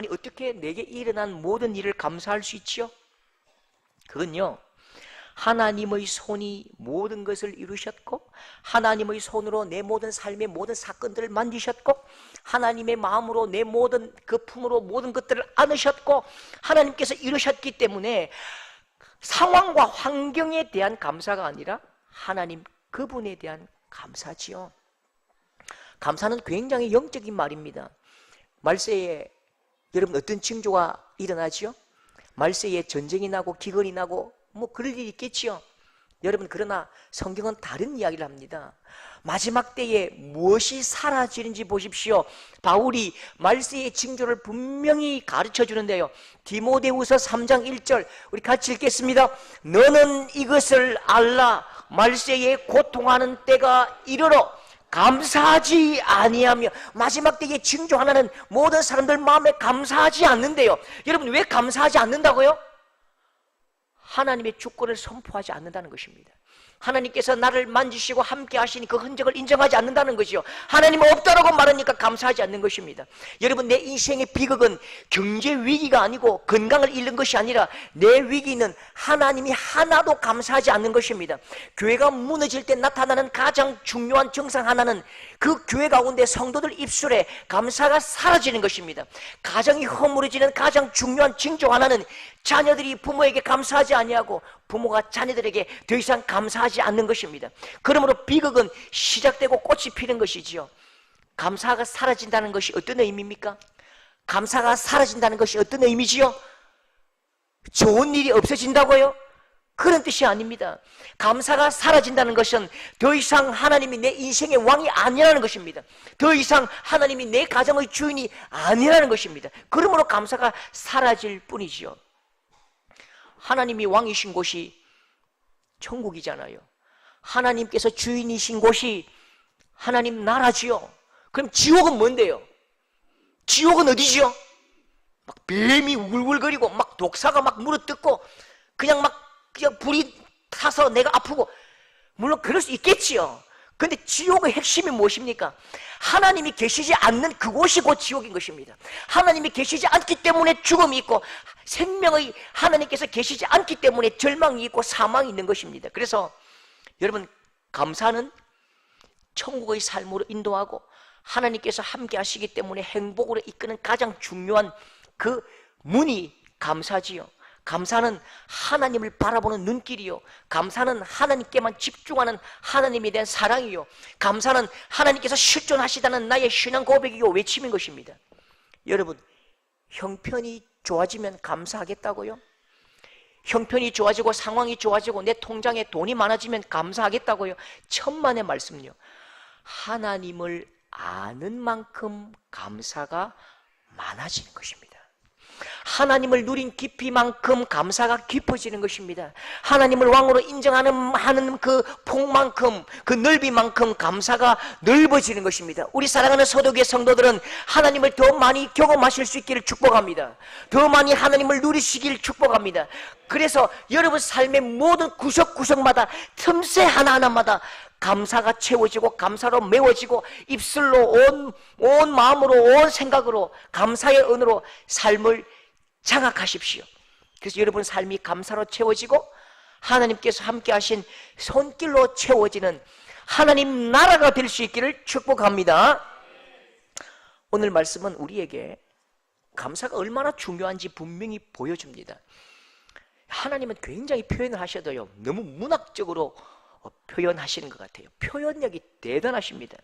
아니 어떻게 내게 일어난 모든 일을 감사할 수 있지요? 그건요, 하나님의 손이 모든 것을 이루셨고 하나님의 손으로 내 모든 삶의 모든 사건들을 만드셨고 하나님의 마음으로 내 모든 그 품으로 모든 것들을 안으셨고 하나님께서 이루셨기 때문에 상황과 환경에 대한 감사가 아니라 하나님 그분에 대한 감사지요. 감사는 굉장히 영적인 말입니다. 말세에 여러분 어떤 징조가 일어나지요? 말세에 전쟁이 나고 기근이 나고 뭐 그럴 일이 있겠지요. 여러분, 그러나 성경은 다른 이야기를 합니다. 마지막 때에 무엇이 사라지는지 보십시오. 바울이 말세의 징조를 분명히 가르쳐 주는데요, 디모데후서 3장 1절 우리 같이 읽겠습니다. 너는 이것을 알라. 말세에 고통하는 때가 이르러 감사하지 아니하며. 마지막 때의 징조 하나는 모든 사람들 마음에 감사하지 않는데요. 여러분, 왜 감사하지 않는다고요? 하나님의 주권을 선포하지 않는다는 것입니다. 하나님께서 나를 만지시고 함께 하시니 그 흔적을 인정하지 않는다는 것이요, 하나님은 없다라고 말하니까 감사하지 않는 것입니다. 여러분, 내 인생의 비극은 경제 위기가 아니고 건강을 잃는 것이 아니라 내 위기는 하나님이 하나도 감사하지 않는 것입니다. 교회가 무너질 때 나타나는 가장 중요한 증상 하나는 그 교회 가운데 성도들 입술에 감사가 사라지는 것입니다. 가정이 허물어지는 가장 중요한 징조 하나는 자녀들이 부모에게 감사하지 아니하고 부모가 자녀들에게 더 이상 감사하지 않는 것입니다. 그러므로 비극은 시작되고 꽃이 피는 것이지요. 감사가 사라진다는 것이 어떤 의미입니까? 감사가 사라진다는 것이 어떤 의미지요? 좋은 일이 없어진다고요? 그런 뜻이 아닙니다. 감사가 사라진다는 것은 더 이상 하나님이 내 인생의 왕이 아니라는 것입니다. 더 이상 하나님이 내 가정의 주인이 아니라는 것입니다. 그러므로 감사가 사라질 뿐이지요. 하나님이 왕이신 곳이 천국이잖아요. 하나님께서 주인이신 곳이 하나님 나라지요. 그럼 지옥은 뭔데요? 지옥은 어디지요? 막 뱀이 울울거리고 막 독사가 막 물어뜯고 그냥 불이 타서 내가 아프고, 물론 그럴 수 있겠지요. 그런데 지옥의 핵심이 무엇입니까? 하나님이 계시지 않는 그곳이 곧 지옥인 것입니다. 하나님이 계시지 않기 때문에 죽음이 있고 생명의 하나님께서 계시지 않기 때문에 절망이 있고 사망이 있는 것입니다. 그래서 여러분, 감사는 천국의 삶으로 인도하고 하나님께서 함께 하시기 때문에 행복으로 이끄는 가장 중요한 그 문이 감사지요. 감사는 하나님을 바라보는 눈길이요, 감사는 하나님께만 집중하는 하나님에 대한 사랑이요, 감사는 하나님께서 실존하시다는 나의 신앙 고백이요 외침인 것입니다. 여러분, 형편이 좋아지면 감사하겠다고요? 형편이 좋아지고 상황이 좋아지고 내 통장에 돈이 많아지면 감사하겠다고요? 천만의 말씀요, 하나님을 아는 만큼 감사가 많아지는 것입니다. 하나님을 누린 깊이만큼 감사가 깊어지는 것입니다. 하나님을 왕으로 인정하는 그 폭만큼, 그 넓이만큼 감사가 넓어지는 것입니다. 우리 사랑하는 서도교회 성도들은 하나님을 더 많이 경험하실 수 있기를 축복합니다. 더 많이 하나님을 누리시기를 축복합니다. 그래서 여러분 삶의 모든 구석구석마다 틈새 하나하나마다 감사가 채워지고 감사로 메워지고 입술로 온 마음으로 온 생각으로 감사의 은으로 삶을 장악하십시오. 그래서 여러분 삶이 감사로 채워지고 하나님께서 함께 하신 손길로 채워지는 하나님 나라가 될 수 있기를 축복합니다. 오늘 말씀은 우리에게 감사가 얼마나 중요한지 분명히 보여줍니다. 하나님은 굉장히 표현을 하셔도요, 너무 문학적으로 표현하시는 것 같아요. 표현력이 대단하십니다.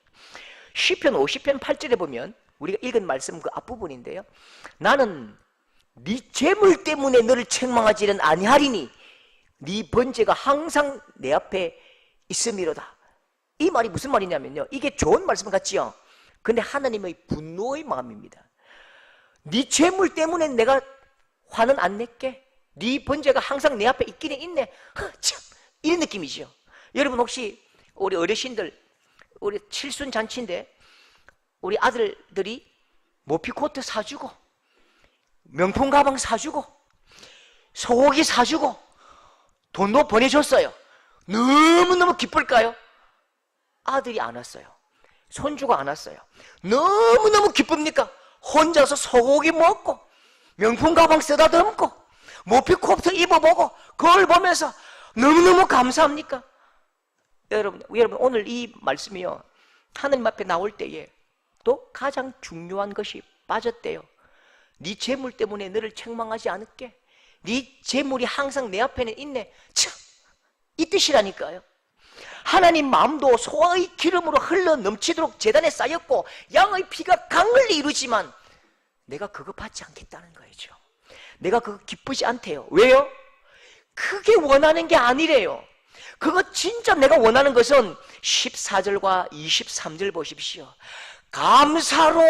시편 50편 8절에 보면 우리가 읽은 말씀 그 앞부분인데요, 나는 네 재물 때문에 너를 책망하지는 아니하리니 네 번제가 항상 내 앞에 있음이로다. 이 말이 무슨 말이냐면요, 이게 좋은 말씀 같지요? 근데 하나님의 분노의 마음입니다. 네 재물 때문에 내가 화는 안 낼게, 네 번제가 항상 내 앞에 있기는 있네, 참, 이런 느낌이죠. 여러분 혹시 우리 어르신들, 우리 칠순잔치인데 우리 아들들이 모피코트 사주고 명품 가방 사주고 소고기 사주고 돈도 보내줬어요. 너무너무 기쁠까요? 아들이 안 왔어요. 손주가 안 왔어요. 너무너무 기쁩니까? 혼자서 소고기 먹고 명품 가방 쓰다듬고 모피코트 입어보고 그걸 보면서 너무너무 감사합니까? 여러분 오늘 이 말씀이요, 하나님 앞에 나올 때에 또 가장 중요한 것이 빠졌대요. 네 재물 때문에 너를 책망하지 않을게. 네 재물이 항상 내 앞에는 있네. 참, 이 뜻이라니까요. 하나님 마음도 소의 기름으로 흘러 넘치도록 제단에 쌓였고 양의 피가 강을 이루지만 내가 그거 받지 않겠다는 거죠. 내가 그거 기쁘지 않대요. 왜요? 그게 원하는 게 아니래요. 그거 진짜 내가 원하는 것은 14절과 23절 보십시오. 감사로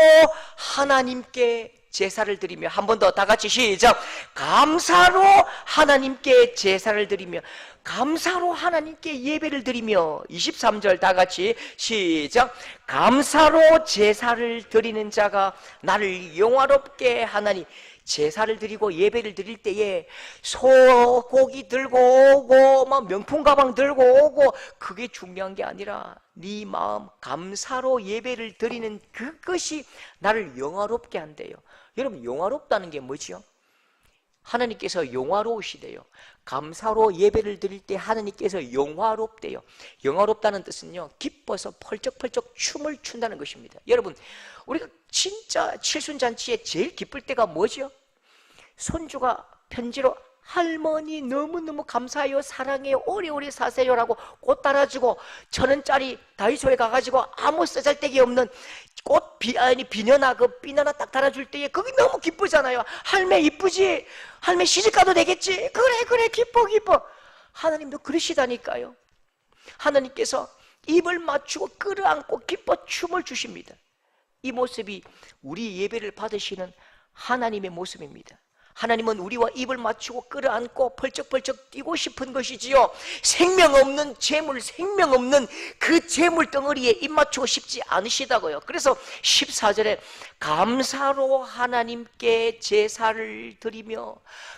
하나님께 제사를 드리며, 한 번 더 다 같이 시작. 감사로 하나님께 제사를 드리며, 감사로 하나님께 예배를 드리며. 23절 다 같이 시작. 감사로 제사를 드리는 자가 나를 영화롭게 하나니. 제사를 드리고 예배를 드릴 때에 소고기 들고 오고 막 명품 가방 들고 오고 그게 중요한 게 아니라 네 마음 감사로 예배를 드리는 그것이 나를 영화롭게 한대요. 여러분, 영화롭다는 게 뭐지요? 하나님께서 영화로우시대요. 감사로 예배를 드릴 때 하나님께서 영화롭대요. 영화롭다는 뜻은요, 기뻐서 펄쩍펄쩍 춤을 춘다는 것입니다. 여러분, 우리가 진짜 칠순잔치에 제일 기쁠 때가 뭐죠? 손주가 편지로 할머니 너무너무 감사해요, 사랑해요, 오래오래 사세요라고 꽃 따라주고 1,000원짜리 다이소에 가가지고 아무 쓰잘데기 없는 꽃 비녀나 그 비녀나 딱 달아줄 때에 그게 너무 기쁘잖아요. 할매 이쁘지? 할매 시집가도 되겠지? 그래 기뻐. 하나님도 그러시다니까요. 하나님께서 입을 맞추고 끌어안고 기뻐 춤을 주십니다. 이 모습이 우리 예배를 받으시는 하나님의 모습입니다. 하나님은 우리와 입을 맞추고 끌어안고 펄쩍펄쩍 뛰고 싶은 것이지요. 생명 없는 재물, 생명 없는 그 재물 덩어리에 입 맞추고 싶지 않으시다고요. 그래서 14절에 감사로 하나님께 제사를 드리며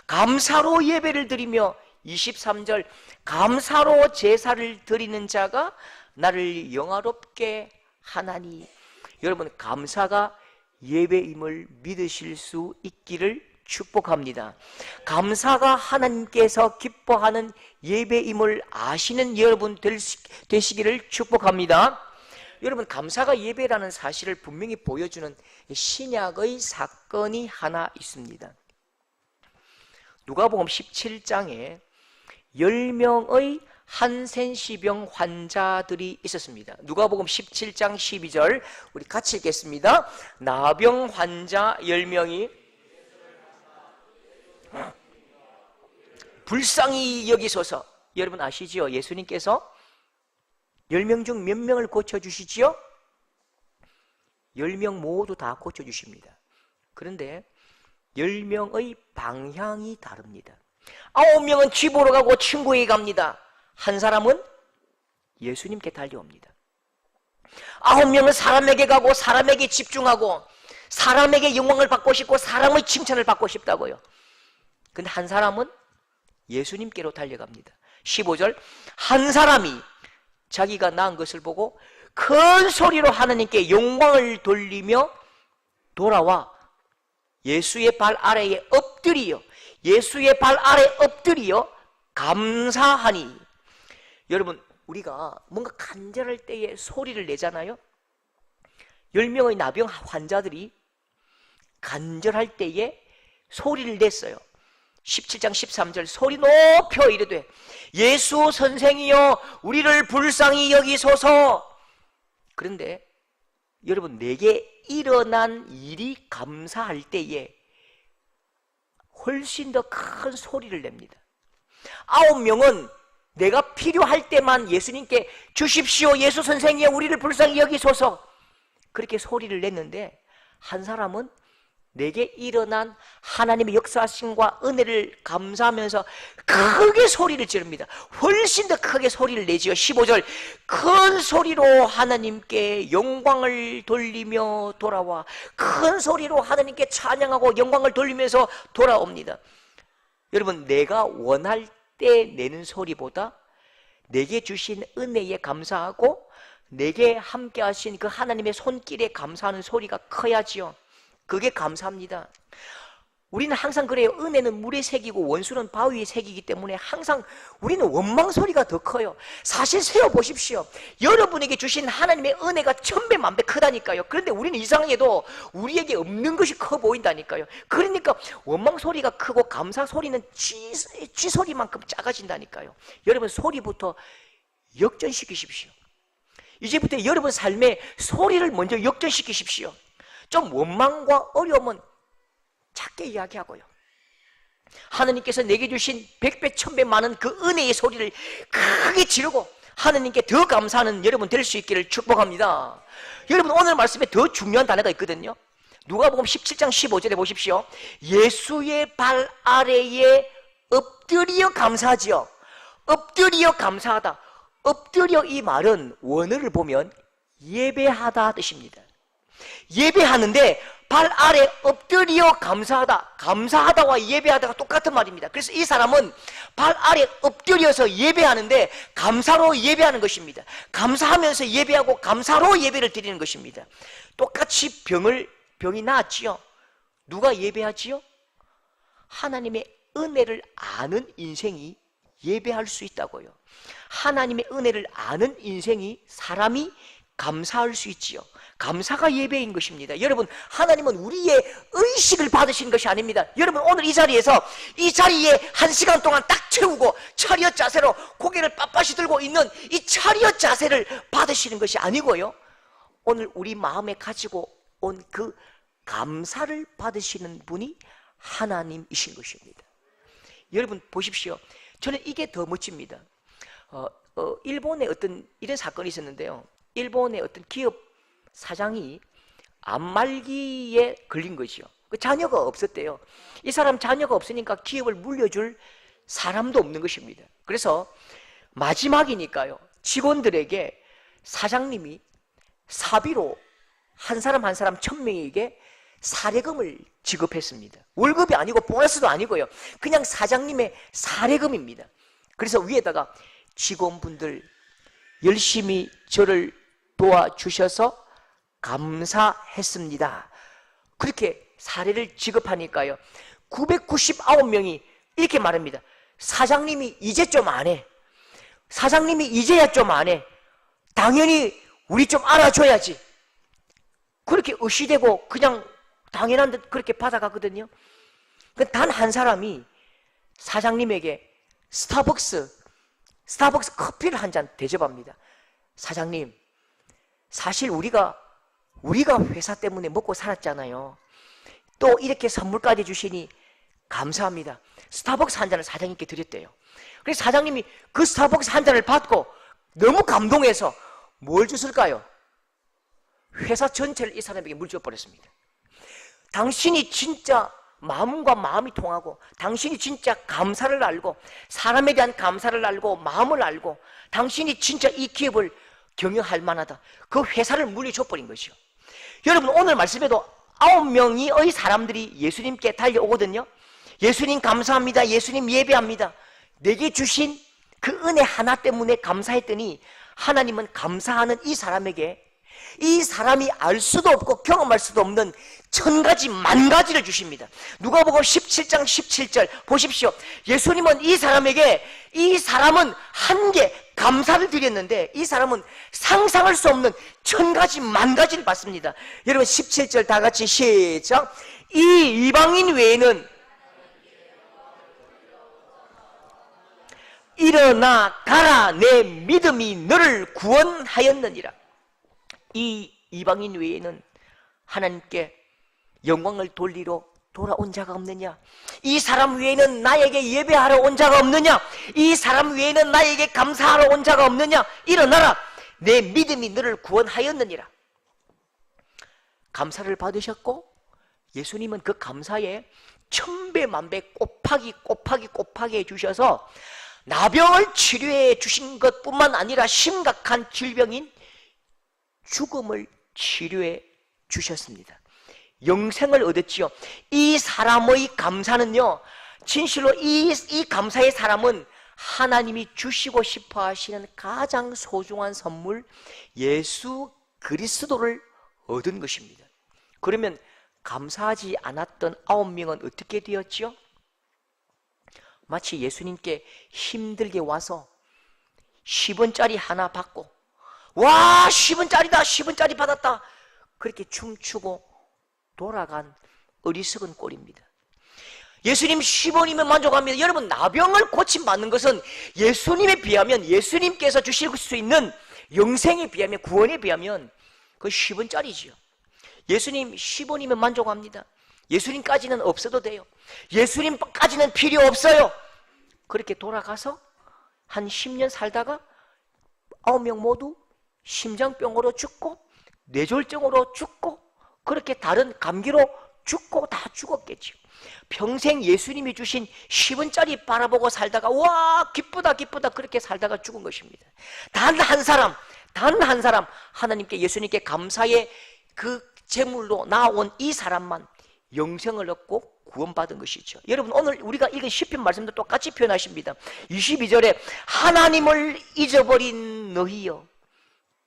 감사로 예배를 드리며 23절 감사로 제사를 드리는 자가 나를 영화롭게 하나니. 여러분, 감사가 예배임을 믿으실 수 있기를 축복합니다. 감사가 하나님께서 기뻐하는 예배임을 아시는 여러분 되시기를 축복합니다. 여러분, 감사가 예배라는 사실을 분명히 보여주는 신약의 사건이 하나 있습니다. 누가복음 17장에 10명의 한센시병 환자들이 있었습니다. 누가복음 17장 12절 우리 같이 읽겠습니다. 나병 환자 10명이 불쌍히 여기소서. 여러분 아시지요? 예수님께서 10명 중 몇 명을 고쳐주시지요? 10명 모두 다 고쳐주십니다. 그런데 10명의 방향이 다릅니다. 9명은 쥐 보러 가고 친구에게 갑니다. 한 사람은 예수님께 달려옵니다. 9명은 사람에게 가고 사람에게 집중하고 사람에게 영광을 받고 싶고 사람의 칭찬을 받고 싶다고요. 근데 한 사람은 예수님께로 달려갑니다. 15절 한 사람이 자기가 낳은 것을 보고 큰 소리로 하나님께 영광을 돌리며 돌아와 예수의 발 아래에 엎드리요. 예수의 발 아래 엎드리요 감사하니. 여러분, 우리가 뭔가 간절할 때에 소리를 내잖아요. 10명의 나병 환자들이 간절할 때에 소리를 냈어요. 17장 13절 소리 높여 이르되 예수 선생이여 우리를 불쌍히 여기소서. 그런데 여러분, 내게 일어난 일이 감사할 때에 훨씬 더 큰 소리를 냅니다. 9명은 내가 필요할 때만 예수님께 주십시오 예수 선생이여 우리를 불쌍히 여기소서 그렇게 소리를 냈는데, 한 사람은 내게 일어난 하나님의 역사하심과 은혜를 감사하면서 크게 소리를 지릅니다. 훨씬 더 크게 소리를 내지요. 15절 큰 소리로 하나님께 영광을 돌리며 돌아와 큰 소리로 하나님께 찬양하고 영광을 돌리면서 돌아옵니다. 여러분, 내가 원할 때 내는 소리보다 내게 주신 은혜에 감사하고 내게 함께 하신 그 하나님의 손길에 감사하는 소리가 커야지요. 그게 감사합니다. 우리는 항상 그래요. 은혜는 물에 새기고 원수는 바위에 새기기 때문에 항상 우리는 원망 소리가 더 커요. 사실 세어보십시오. 여러분에게 주신 하나님의 은혜가 천배 만배 크다니까요. 그런데 우리는 이상하게도 우리에게 없는 것이 커 보인다니까요. 그러니까 원망 소리가 크고 감사 소리는 쥐 소리만큼 작아진다니까요. 여러분 소리부터 역전시키십시오. 이제부터 여러분 삶에 소리를 먼저 역전시키십시오. 좀 원망과 어려움은 작게 이야기하고요. 하나님께서 내게 주신 100배 1000배 많은 그 은혜의 소리를 크게 지르고 하나님께 더 감사하는 여러분 될 수 있기를 축복합니다. 여러분 오늘 말씀에 더 중요한 단어가 있거든요. 누가복음 17장 15절에 보십시오. 예수의 발 아래에 엎드려 감사하지요. 엎드려 감사하다. 엎드려 이 말은 원어를 보면 예배하다 뜻입니다. 예배하는데 발 아래 엎드려 감사하다. 감사하다와 예배하다가 똑같은 말입니다. 그래서 이 사람은 발 아래 엎드려서 예배하는데 감사로 예배하는 것입니다. 감사하면서 예배하고 감사로 예배를 드리는 것입니다. 똑같이 병이 나았지요. 누가 예배하지요? 하나님의 은혜를 아는 인생이 예배할 수 있다고요. 하나님의 은혜를 아는 인생이 사람이 감사할 수 있지요. 감사가 예배인 것입니다. 여러분 하나님은 우리의 의식을 받으신 것이 아닙니다. 여러분 오늘 이 자리에 1시간 동안 딱 채우고 차리엇 자세로 고개를 빳빳이 들고 있는 이 차리엇 자세를 받으시는 것이 아니고요, 오늘 우리 마음에 가지고 온 그 감사를 받으시는 분이 하나님이신 것입니다. 여러분 보십시오. 저는 이게 더 멋집니다. 일본에 어떤 이런 사건이 있었는데요. 일본의 어떤 기업 사장이 암말기에 걸린 거죠. 자녀가 없었대요. 이 사람 자녀가 없으니까 기업을 물려줄 사람도 없는 것입니다. 그래서 마지막이니까요, 직원들에게 사장님이 사비로 한 사람 1000명에게 사례금을 지급했습니다. 월급이 아니고 보너스도 아니고요, 그냥 사장님의 사례금입니다. 그래서 위에다가 직원분들 열심히 저를 도와주셔서 감사했습니다. 그렇게 사례를 지급하니까요, 999명이 이렇게 말합니다. 사장님이 이제 좀 안 해. 사장님이 이제야 좀 안 해. 당연히 우리 좀 알아줘야지. 그렇게 의시되고 그냥 당연한 듯 그렇게 받아가거든요. 단 한 사람이 사장님에게 스타벅스 커피를 한 잔 대접합니다. 사장님, 사실 우리가 회사 때문에 먹고 살았잖아요. 또 이렇게 선물까지 주시니 감사합니다. 스타벅스 한 잔을 사장님께 드렸대요. 그래서 사장님이 그 스타벅스 한 잔을 받고 너무 감동해서 뭘 줬을까요? 회사 전체를 이 사람에게 물줘 버렸습니다. 당신이 진짜 마음과 마음이 통하고, 당신이 진짜 감사를 알고, 사람에 대한 감사를 알고, 마음을 알고, 당신이 진짜 이 기업을 경영할 만하다, 그 회사를 물려줘 버린 것이요. 여러분 오늘 말씀에도 9명의 사람들이 예수님께 달려오거든요. 예수님 감사합니다. 예수님 예배합니다. 내게 주신 그 은혜 하나 때문에 감사했더니 하나님은 감사하는 이 사람에게, 이 사람이 알 수도 없고 경험할 수도 없는 1000가지 만가지를 주십니다. 누가복음 17장 17절 보십시오. 예수님은 이 사람은 한 개 감사를 드렸는데 이 사람은 상상할 수 없는 1000가지 만가지를 받습니다. 여러분 17절 다 같이 시작. 이 이방인 외에는 일어나 가라, 내 믿음이 너를 구원하였느니라. 이 이방인 외에는 하나님께 영광을 돌리러 돌아온 자가 없느냐? 이 사람 외에는 나에게 예배하러 온 자가 없느냐? 이 사람 외에는 나에게 감사하러 온 자가 없느냐? 일어나라, 내 믿음이 너를 구원하였느니라. 감사를 받으셨고 예수님은 그 감사에 1000배 만배 곱하기 해주셔서 나병을 치료해 주신 것뿐만 아니라 심각한 질병인 죽음을 치료해 주셨습니다. 영생을 얻었지요. 이 사람의 감사는요, 진실로 이 감사의 사람은 하나님이 주시고 싶어 하시는 가장 소중한 선물 예수 그리스도를 얻은 것입니다. 그러면 감사하지 않았던 9명은 어떻게 되었지요? 마치 예수님께 힘들게 와서 10원짜리 하나 받고 와 10원짜리다 10원짜리 받았다 그렇게 춤추고 돌아간 어리석은 꼴입니다. 예수님 10원이면 만족합니다. 여러분, 나병을 고침받는 것은 예수님에 비하면, 예수님께서 주실 수 있는 영생에 비하면, 구원에 비하면 그 10원짜리지요. 예수님 10원이면 만족합니다. 예수님까지는 없어도 돼요. 예수님까지는 필요 없어요. 그렇게 돌아가서 한 10년 살다가 9명 모두 심장병으로 죽고 뇌졸중으로 죽고 그렇게 다른 감기로 죽고 다 죽었겠죠. 평생 예수님이 주신 10원짜리 바라보고 살다가 와 기쁘다 기쁘다 그렇게 살다가 죽은 것입니다. 단 한 사람 하나님께 예수님께 감사의 그 제물로 나온 이 사람만 영생을 얻고 구원받은 것이죠. 여러분, 오늘 우리가 읽은 시편 말씀도 똑같이 표현하십니다. 22절에 하나님을 잊어버린 너희여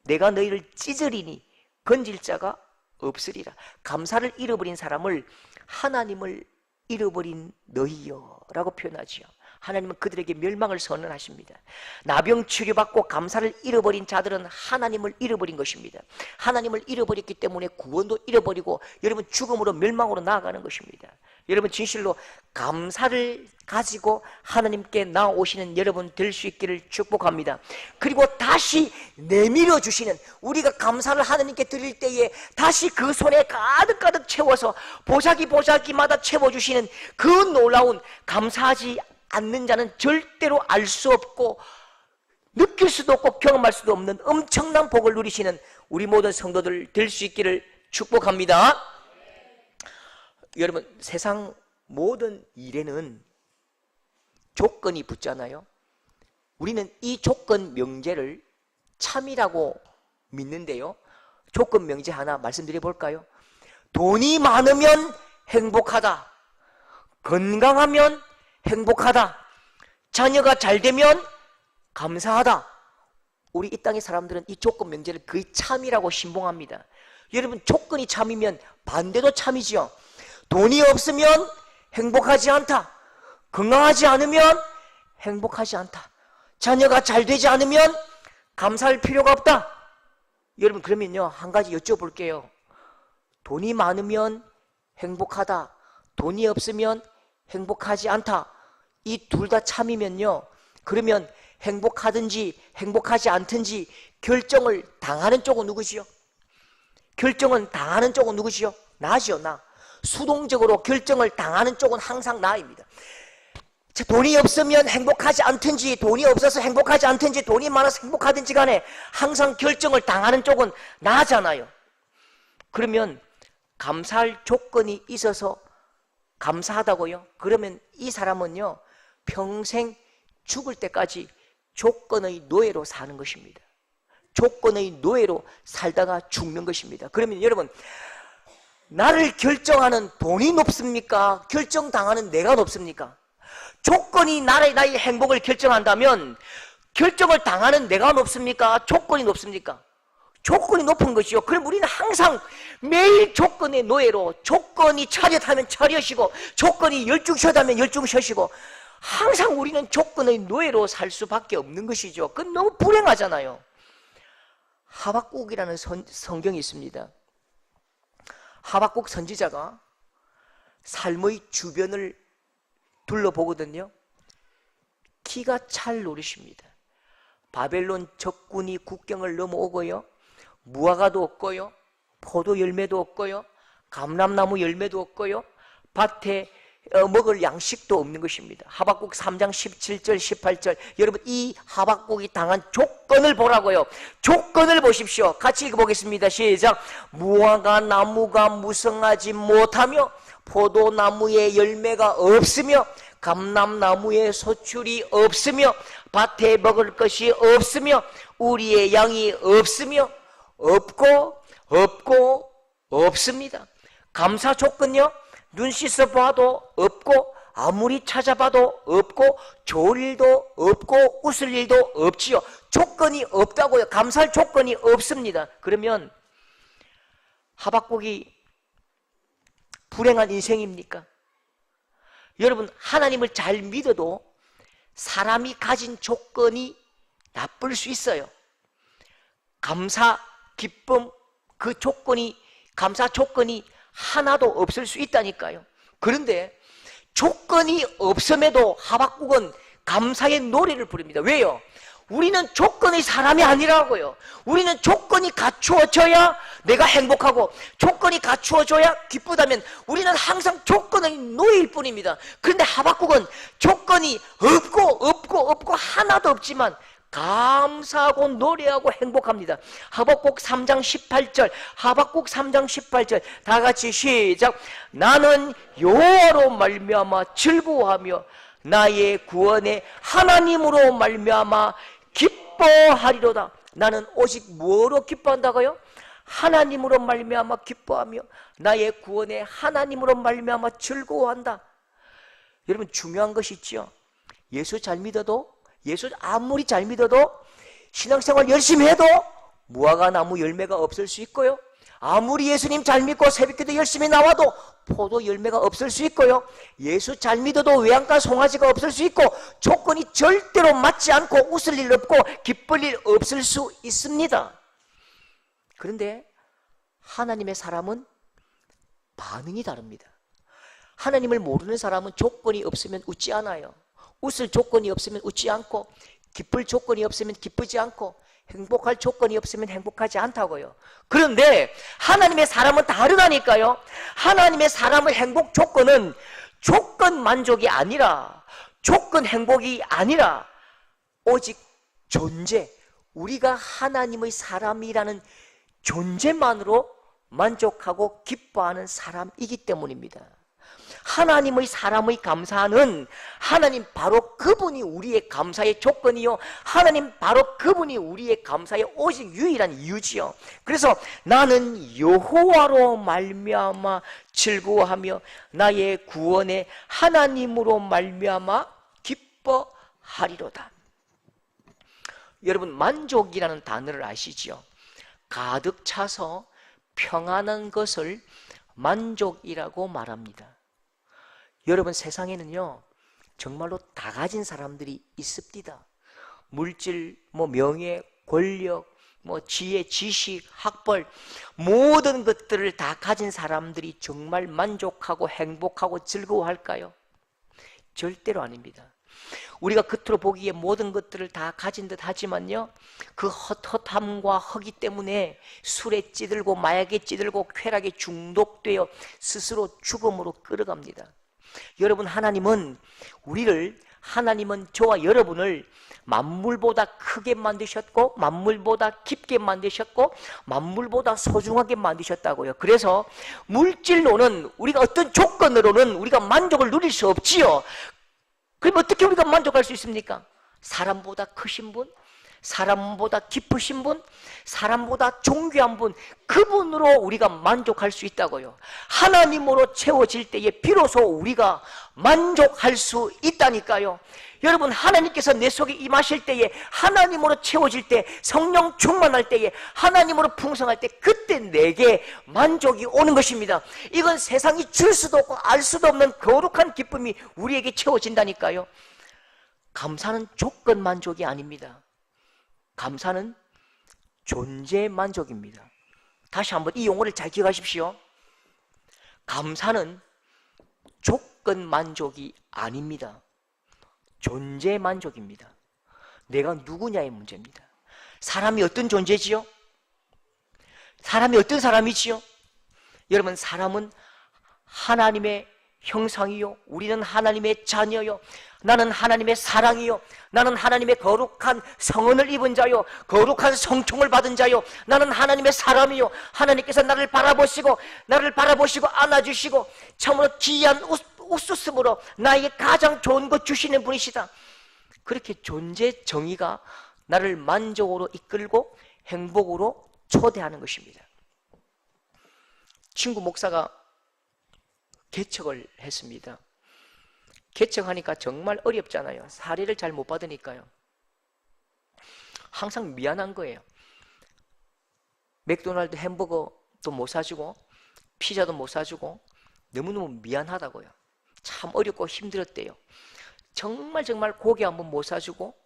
내가 너희를 찢으리니 건질 자가 없으리라. 감사를 잃어버린 사람을 하나님을 잃어버린 너희여 라고 표현하지요. 하나님은 그들에게 멸망을 선언하십니다. 나병 치료받고 감사를 잃어버린 자들은 하나님을 잃어버린 것입니다. 하나님을 잃어버렸기 때문에 구원도 잃어버리고 여러분 죽음으로 멸망으로 나아가는 것입니다. 여러분 진실로 감사를 가지고 하나님께 나오시는 여러분 될 수 있기를 축복합니다. 그리고 다시 내밀어 주시는, 우리가 감사를 하나님께 드릴 때에 다시 그 손에 가득가득 채워서 보자기마다 채워주시는 그 놀라운, 감사하지 않는 자는 절대로 알 수 없고 느낄 수도 없고 경험할 수도 없는 엄청난 복을 누리시는 우리 모든 성도들 될 수 있기를 축복합니다. 여러분, 세상 모든 일에는 조건이 붙잖아요. 우리는 이 조건 명제를 참이라고 믿는데요. 조건 명제 하나 말씀드려 볼까요? 돈이 많으면 행복하다, 건강하면 행복하다, 자녀가 잘 되면 감사하다. 우리 이 땅의 사람들은 이 조건 명제를 거의 참이라고 신봉합니다. 여러분, 조건이 참이면 반대도 참이지요. 돈이 없으면 행복하지 않다, 건강하지 않으면 행복하지 않다, 자녀가 잘 되지 않으면 감사할 필요가 없다. 여러분, 그러면요 한 가지 여쭤볼게요. 돈이 많으면 행복하다, 돈이 없으면 행복하지 않다, 이 둘 다 참이면요, 그러면 행복하든지 행복하지 않든지 결정을 당하는 쪽은 누구시요? 결정은 당하는 쪽은 누구시요? 나시요, 나. 수동적으로 결정을 당하는 쪽은 항상 나입니다. 돈이 없으면 행복하지 않든지 돈이 없어서 행복하지 않든지 돈이 많아서 행복하든지 간에 항상 결정을 당하는 쪽은 나잖아요. 그러면 감사할 조건이 있어서 감사하다고요? 그러면 이 사람은요 평생 죽을 때까지 조건의 노예로 사는 것입니다. 조건의 노예로 살다가 죽는 것입니다. 그러면 여러분, 나를 결정하는 돈이 높습니까? 결정당하는 내가 높습니까? 조건이 나의 행복을 결정한다면 결정을 당하는 내가 높습니까? 조건이 높습니까? 조건이 높은 것이요. 그럼 우리는 항상 매일 조건의 노예로, 조건이 차렷하면 차렷이고 조건이 열중셔하면 열중셔시고 항상 우리는 조건의 노예로 살 수밖에 없는 것이죠. 그건 너무 불행하잖아요. 하박국이라는 성경이 있습니다. 하박국 선지자가 삶의 주변을 둘러보거든요. 기가 찰 노릇입니다. 바벨론 적군이 국경을 넘어오고요, 무화과도 없고요, 포도 열매도 없고요, 감람나무 열매도 없고요, 밭에 먹을 양식도 없는 것입니다. 하박국 3장 17절 18절, 여러분 이 하박국이 당한 조건을 보라고요. 조건을 보십시오. 같이 읽어보겠습니다. 시작. 무화과 나무가 무성하지 못하며 포도나무에 열매가 없으며 감람나무에 소출이 없으며 밭에 먹을 것이 없으며 우리의 양이 없으며 없고 없습니다. 감사 조건요, 눈 씻어 봐도 없고 아무리 찾아봐도 없고 좋을 일도 없고 웃을 일도 없지요. 조건이 없다고요. 감사할 조건이 없습니다. 그러면 하박국이 불행한 인생입니까? 여러분, 하나님을 잘 믿어도 사람이 가진 조건이 나쁠 수 있어요. 감사, 기쁨, 그 조건이, 감사 조건이 하나도 없을 수 있다니까요. 그런데 조건이 없음에도 하박국은 감사의 노래를 부릅니다. 왜요? 우리는 조건의 사람이 아니라고요. 우리는 조건이 갖추어져야 내가 행복하고 조건이 갖추어져야 기쁘다면 우리는 항상 조건의 노예일 뿐입니다. 그런데 하박국은 조건이 없고 하나도 없지만 감사하고 노래하고 행복합니다. 하박국 3장 18절, 하박국 3장 18절 다 같이 시작. 나는 여호와로 말미암아 즐거워하며 나의 구원의 하나님으로 말미암아 기뻐하리로다. 나는 오직 뭐로 기뻐한다고요? 하나님으로 말미암아 기뻐하며 나의 구원의 하나님으로 말미암아 즐거워한다. 여러분, 중요한 것이 있죠. 예수 잘 믿어도, 예수 아무리 잘 믿어도, 신앙생활 열심히 해도 무화과나무 열매가 없을 수 있고요. 아무리 예수님 잘 믿고 새벽기도 열심히 나와도 포도 열매가 없을 수 있고요. 예수 잘 믿어도 외양간 송아지가 없을 수 있고, 조건이 절대로 맞지 않고 웃을 일 없고 기쁠 일 없을 수 있습니다. 그런데 하나님의 사람은 반응이 다릅니다. 하나님을 모르는 사람은 조건이 없으면 웃지 않아요. 웃을 조건이 없으면 웃지 않고, 기쁠 조건이 없으면 기쁘지 않고, 행복할 조건이 없으면 행복하지 않다고요. 그런데 하나님의 사람은 다르다니까요. 하나님의 사람의 행복 조건은 조건 만족이 아니라, 조건 행복이 아니라 오직 존재, 우리가 하나님의 사람이라는 존재만으로 만족하고 기뻐하는 사람이기 때문입니다. 하나님의 사람의 감사는 하나님 바로 그분이 우리의 감사의 조건이요, 하나님 바로 그분이 우리의 감사의 오직 유일한 이유지요. 그래서 나는 여호와로 말미암아 즐거워하며 나의 구원의 하나님으로 말미암아 기뻐하리로다. 여러분, 만족이라는 단어를 아시죠? 가득 차서 평안한 것을 만족이라고 말합니다. 여러분, 세상에는요 정말로 다 가진 사람들이 있습니다. 물질, 명예, 권력, 지혜, 지식, 학벌, 모든 것들을 다 가진 사람들이 정말 만족하고 행복하고 즐거워할까요? 절대로 아닙니다. 우리가 겉으로 보기에 모든 것들을 다 가진 듯 하지만요, 그 헛헛함과 허기 때문에 술에 찌들고 마약에 찌들고 쾌락에 중독되어 스스로 죽음으로 끌어갑니다. 여러분, 하나님은 저와 여러분을 만물보다 크게 만드셨고, 만물보다 깊게 만드셨고, 만물보다 소중하게 만드셨다고요. 그래서 물질로는, 우리가 어떤 조건으로는 우리가 만족을 누릴 수 없지요. 그럼 어떻게 우리가 만족할 수 있습니까? 사람보다 크신 분, 사람보다 깊으신 분, 사람보다 존귀한 분, 그분으로 우리가 만족할 수 있다고요. 하나님으로 채워질 때에 비로소 우리가 만족할 수 있다니까요. 여러분, 하나님께서 내 속에 임하실 때에, 하나님으로 채워질 때, 성령 충만할 때에, 하나님으로 풍성할 때, 그때 내게 만족이 오는 것입니다. 이건 세상이 줄 수도 없고 알 수도 없는 거룩한 기쁨이 우리에게 채워진다니까요. 감사는 조건 만족이 아닙니다. 감사는 존재 만족입니다. 다시 한번 이 용어를 잘 기억하십시오. 감사는 조건 만족이 아닙니다. 존재 만족입니다. 내가 누구냐의 문제입니다. 사람이 어떤 존재지요? 사람이 어떤 사람이지요? 여러분, 사람은 하나님의 형상이요, 우리는 하나님의 자녀요, 나는 하나님의 사랑이요, 나는 하나님의 거룩한 성언을 입은 자요, 거룩한 성총을 받은 자요, 나는 하나님의 사람이요, 하나님께서 나를 바라보시고 안아주시고 참으로 귀한 옥수수으로 나에게 가장 좋은 것 주시는 분이시다. 그렇게 존재 정의가 나를 만족으로 이끌고 행복으로 초대하는 것입니다. 친구 목사가 개척을 했습니다. 개척하니까 정말 어렵잖아요. 사례를 잘 못 받으니까요. 항상 미안한 거예요. 맥도날드 햄버거도 못 사주고, 피자도 못 사주고, 너무너무 미안하다고요. 참 어렵고 힘들었대요. 정말 고기 한번 못 사주고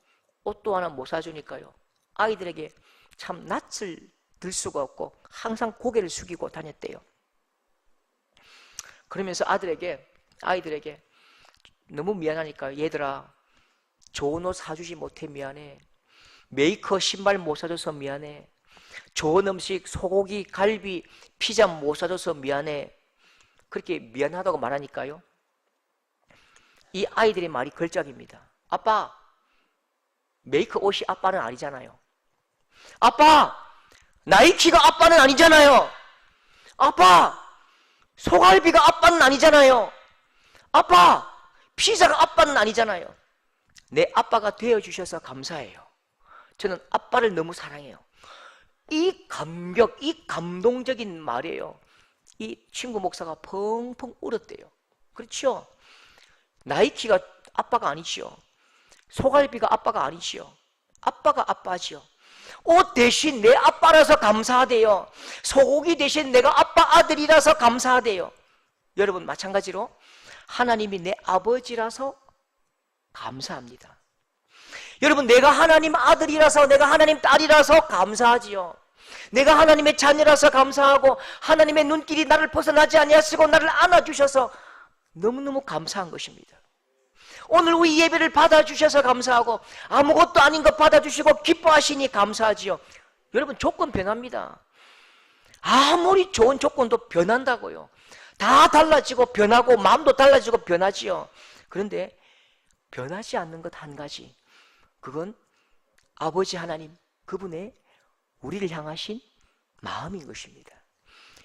옷도 하나 못 사주니까요, 아이들에게 참 낯을 들 수가 없고 항상 고개를 숙이고 다녔대요. 그러면서 아이들에게 너무 미안하니까, 얘들아, 좋은 옷 사주지 못해 미안해. 메이커 신발 못 사줘서 미안해. 좋은 음식, 소고기, 갈비, 피자 못 사줘서 미안해. 그렇게 미안하다고 말하니까요, 이 아이들의 말이 걸작입니다. 아빠, 메이커 옷이 아빠는 아니잖아요. 아빠, 나이키가 아빠는 아니잖아요. 아빠, 소갈비가 아빠는 아니잖아요. 아빠, 피자가 아빠는 아니잖아요. 내 아빠가 되어주셔서 감사해요. 저는 아빠를 너무 사랑해요. 이 감격, 이 감동적인 말이에요. 이 친구 목사가 펑펑 울었대요. 그렇죠? 나이키가 아빠가 아니지요. 소갈비가 아빠가 아니지요. 아빠가 아빠지요. 옷 대신 내 아빠라서 감사하대요. 소고기 대신 내가 아빠 아들이라서 감사하대요. 여러분, 마찬가지로 하나님이 내 아버지라서 감사합니다. 여러분, 내가 하나님 아들이라서, 내가 하나님 딸이라서 감사하지요. 내가 하나님의 자녀라서 감사하고, 하나님의 눈길이 나를 벗어나지 아니하시고 나를 안아주셔서 너무너무 감사한 것입니다. 오늘 우리 예배를 받아주셔서 감사하고, 아무것도 아닌 것 받아주시고 기뻐하시니 감사하지요. 여러분, 조건 변합니다. 아무리 좋은 조건도 변한다고요. 다 달라지고 변하고, 마음도 달라지고 변하지요. 그런데 변하지 않는 것 한 가지, 그건 아버지 하나님, 그분의 우리를 향하신 마음인 것입니다.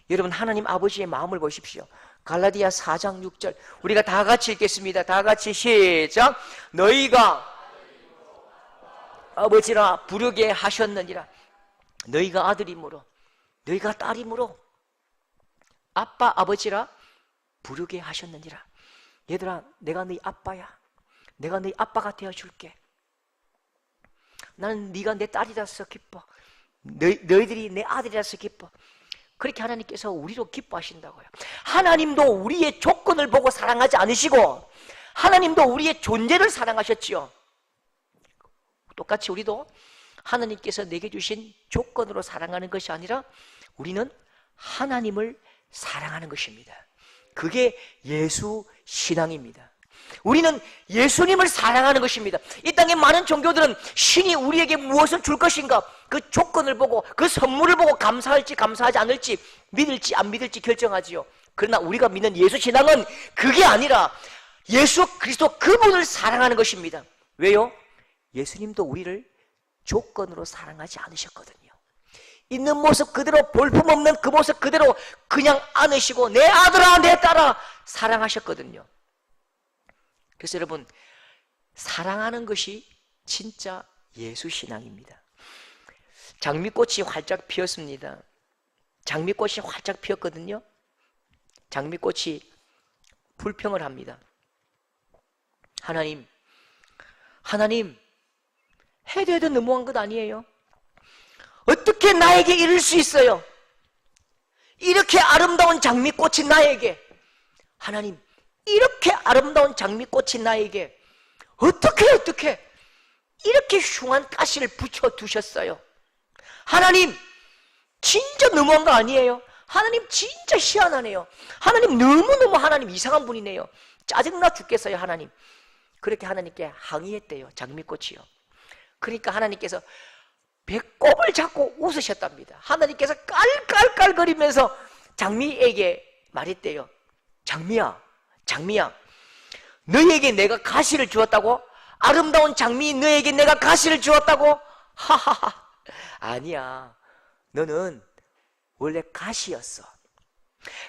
여러분, 하나님 아버지의 마음을 보십시오. 갈라디아 4장 6절, 우리가 다 같이 읽겠습니다. 다 같이 시작. 너희가 아버지라 부르게 하셨느니라. 너희가 아들이므로, 너희가 딸이므로 아빠 아버지라 부르게 하셨느니라. 얘들아, 내가 너희 아빠야. 내가 너희 아빠가 되어줄게. 나는 네가 내 딸이라서 기뻐. 너희들이 내 아들이라서 기뻐. 그렇게 하나님께서 우리로 기뻐하신다고요. 하나님도 우리의 조건을 보고 사랑하지 않으시고, 하나님도 우리의 존재를 사랑하셨지요. 똑같이 우리도 하나님께서 내게 주신 조건으로 사랑하는 것이 아니라 우리는 하나님을 사랑하는 것입니다. 그게 예수 신앙입니다. 우리는 예수님을 사랑하는 것입니다. 이 땅의 많은 종교들은 신이 우리에게 무엇을 줄 것인가, 그 조건을 보고, 그 선물을 보고 감사할지 감사하지 않을지, 믿을지 안 믿을지 결정하지요. 그러나 우리가 믿는 예수 신앙은 그게 아니라 예수 그리스도 그분을 사랑하는 것입니다. 왜요? 예수님도 우리를 조건으로 사랑하지 않으셨거든요. 있는 모습 그대로, 볼품없는 그 모습 그대로 그냥 안으시고 내 아들아 내 딸아 사랑하셨거든요. 그래서 여러분, 사랑하는 것이 진짜 예수 신앙입니다. 장미꽃이 활짝 피었습니다. 장미꽃이 활짝 피었거든요. 장미꽃이 불평을 합니다. 하나님, 해도 너무한 것 아니에요? 어떻게 나에게 이럴 수 있어요? 이렇게 아름다운 장미꽃이 나에게, 하나님, 이렇게 아름다운 장미꽃이 나에게 어떻게 이렇게 흉한 가시를 붙여두셨어요? 하나님, 진짜 너무한 거 아니에요? 하나님 진짜 희한하네요. 하나님 너무너무 하나님 이상한 분이네요. 짜증나 죽겠어요 하나님. 그렇게 하나님께 항의했대요, 장미꽃이요. 그러니까 하나님께서 배꼽을 잡고 웃으셨답니다. 하나님께서 깔깔깔거리면서 장미에게 말했대요. 장미야, 너에게 내가 가시를 주었다고? 아름다운 장미, 너에게 내가 가시를 주었다고? 하하하. 아니야, 너는 원래 가시였어.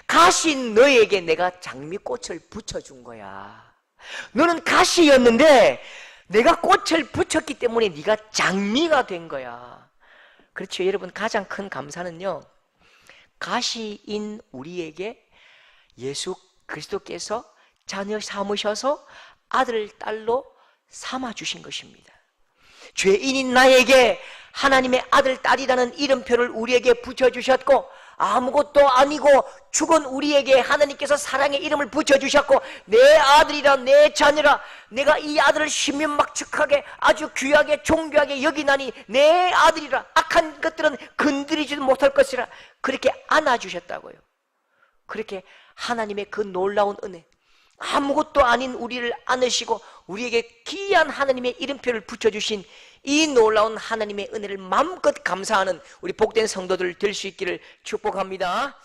가시인 너에게 내가 장미꽃을 붙여준 거야. 너는 가시였는데 내가 꽃을 붙였기 때문에 네가 장미가 된 거야. 그렇죠. 여러분, 가장 큰 감사는요, 가시인 우리에게 예수 그리스도께서 자녀 삼으셔서 아들, 딸로 삼아주신 것입니다. 죄인인 나에게 하나님의 아들, 딸이라는 이름표를 우리에게 붙여주셨고, 아무것도 아니고 죽은 우리에게 하나님께서 사랑의 이름을 붙여주셨고 내 아들이라 내 자녀라 내가 이 아들을 신명막측하게 아주 귀하게 존귀하게 여기나니 내 아들이라 악한 것들은 건드리지도 못할 것이라 그렇게 안아주셨다고요. 그렇게 하나님의 그 놀라운 은혜 아무것도 아닌 우리를 안으시고 우리에게 귀한 하나님의 이름표를 붙여주신 이 놀라운 하나님의 은혜를 마음껏 감사하는 우리 복된 성도들 될 수 있기를 축복합니다.